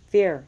Fear.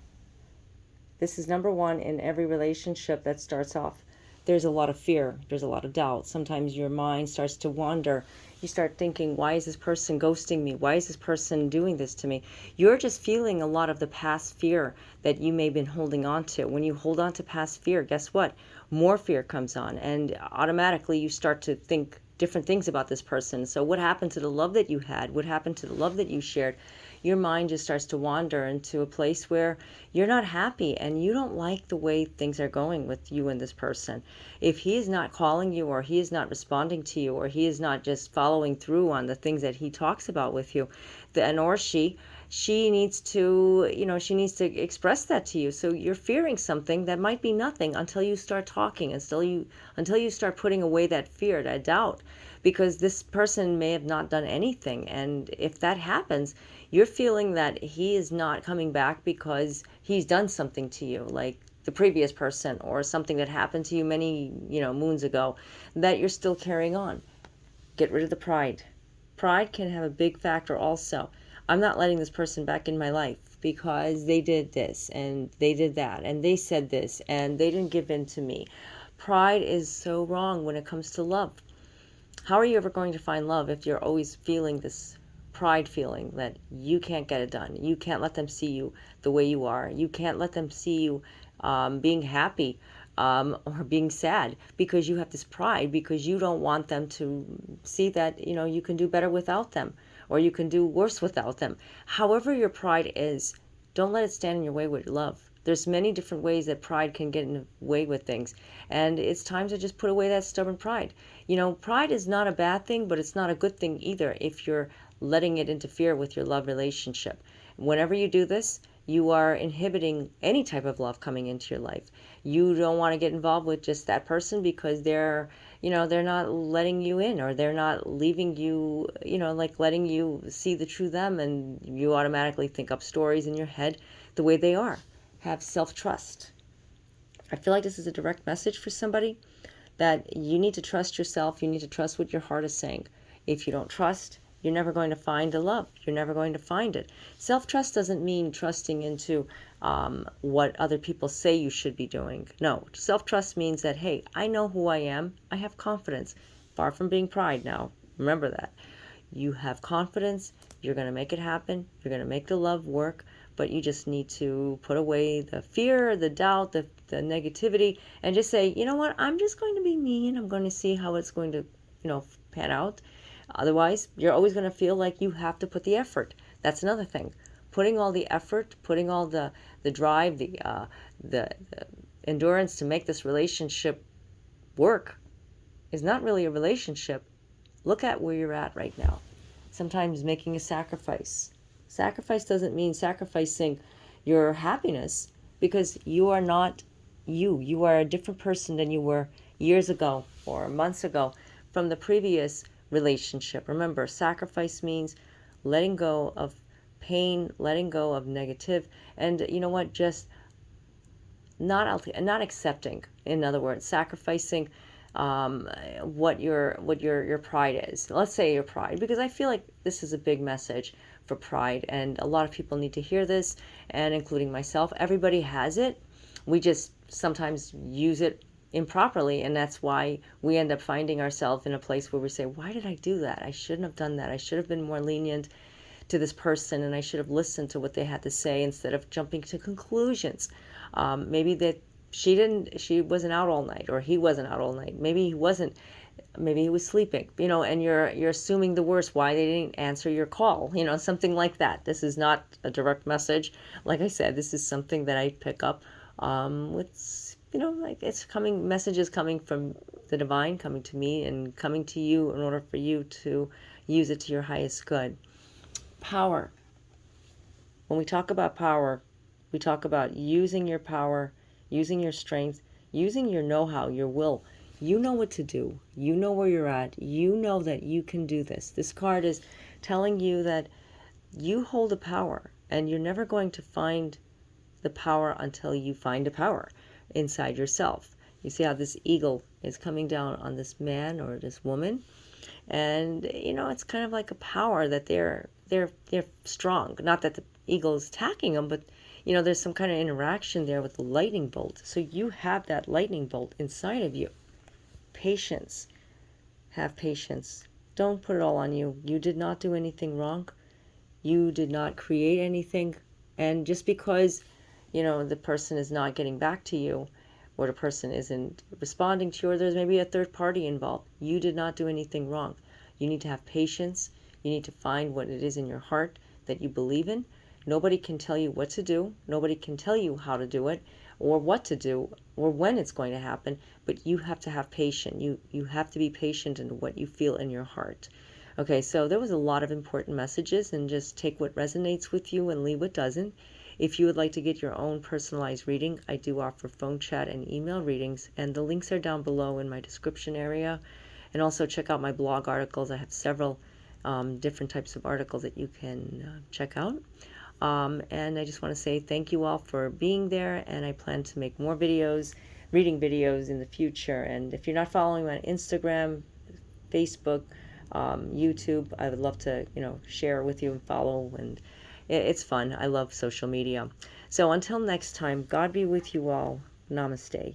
This is number one in every relationship that starts off. There's a lot of fear. There's a lot of doubt. Sometimes your mind starts to wander. You start thinking, why is this person ghosting me? Why is this person doing this to me? You're just feeling a lot of the past fear that you may have been holding on to. When you hold on to past fear, guess what? More fear comes on, and automatically you start to think different things about this person. So what happened to the love that you had? What happened to the love that you shared? Your mind just starts to wander into a place where you're not happy and you don't like the way things are going with you and this person. If he is not calling you, or he is not responding to you, or he is not just following through on the things that he talks about with you, then, or she needs to, she needs to express that to you. So you're fearing something that might be nothing until you start talking, until you start putting away that fear, that doubt, because this person may have not done anything. And if that happens, you're feeling that he is not coming back because he's done something to you, like the previous person, or something that happened to you many, moons ago, that you're still carrying on. Get rid of the pride. Pride can have a big factor also. I'm not letting this person back in my life because they did this and they did that and they said this and they didn't give in to me. Pride is so wrong when it comes to love. How are you ever going to find love if you're always feeling this pride feeling that you can't get it done? You can't let them see you the way you are. You can't let them see you being happy or being sad, because you have this pride, because you don't want them to see that, you can do better without them, or you can do worse without them. However your pride is, don't let it stand in your way with love. There's many different ways that pride can get in the way with things, and it's time to just put away that stubborn pride. Pride is not a bad thing, but it's not a good thing either if you're letting it interfere with your love relationship. Whenever you do this, you are inhibiting any type of love coming into your life. You don't want to get involved with just that person because they're not letting you in, or they're not leaving you, like letting you see the true them, and you automatically think up stories in your head the way they are. Have self-trust. I feel like this is a direct message for somebody, that you need to trust yourself. You need to trust what your heart is saying. If you don't trust, you're never going to find the love. You're never going to find it. Self-trust doesn't mean trusting into what other people say you should be doing. No, self-trust means that, hey, I know who I am. I have confidence. Far from being pride now. Remember that. You have confidence. You're going to make it happen. You're going to make the love work. But you just need to put away the fear, the doubt, the negativity, and just say, you know what, I'm just going to be me, and I'm going to see how it's going to, pan out. Otherwise, you're always going to feel like you have to put the effort. That's another thing. Putting all the effort, putting all the drive, the endurance to make this relationship work is not really a relationship. Look at where you're at right now. Sometimes making a sacrifice. Sacrifice doesn't mean sacrificing your happiness, because you are not you. You are a different person than you were years ago or months ago from the previous relationship. Remember, sacrifice means letting go of pain, letting go of negative, and you know what, just not accepting. In other words, sacrificing what your pride is. Let's say your pride, because I feel like this is a big message for pride, and a lot of people need to hear this, and including myself. Everybody has it. We just sometimes use it improperly, and that's why we end up finding ourselves in a place where we say, why did I do that? I shouldn't have done that. I should have been more lenient to this person, and I should have listened to what they had to say instead of jumping to conclusions. Maybe that she wasn't out all night, or he wasn't out all night. Maybe he wasn't. Maybe he was sleeping, and you're assuming the worst. Why they didn't answer your call, something like that. This is not a direct message. Like I said, this is something that I pick up with, like it's messages coming from the divine, coming to me and coming to you in order for you to use it to your highest good. Power. When we talk about power, we talk about using your power, using your strength, using your know-how, your will. You know what to do. You know where you're at. You know that you can do this. This card is telling you that you hold the power, and you're never going to find the power until you find the power inside yourself. You see how this eagle is coming down on this man or this woman, and it's kind of like a power that they're strong. Not that eagle is attacking them, but you know, there's some kind of interaction there with the lightning bolt. So you have that lightning bolt inside of you. Patience. Have patience. Don't put it all on you. You did not do anything wrong. You did not create anything. And just because, you know, the person is not getting back to you, or the person isn't responding to you, or there's maybe a third party involved, you did not do anything wrong. You need to have patience. You need to find what it is in your heart that you believe in. Nobody can tell you what to do. Nobody can tell you how to do it, or what to do, or when it's going to happen. But you have to have patience. You have to be patient in what you feel in your heart. Okay, so there was a lot of important messages, and just take what resonates with you and leave what doesn't. If you would like to get your own personalized reading, I do offer phone chat and email readings, and the links are down below in my description area. And also check out my blog articles. I have several different types of articles that you can check out. And I just want to say thank you all for being there, and I plan to make more videos, reading videos in the future. And if you're not following me on Instagram, Facebook, YouTube, I would love to, you know, share with you and follow, and it's fun. I love social media. So until next time, God be with you all. Namaste.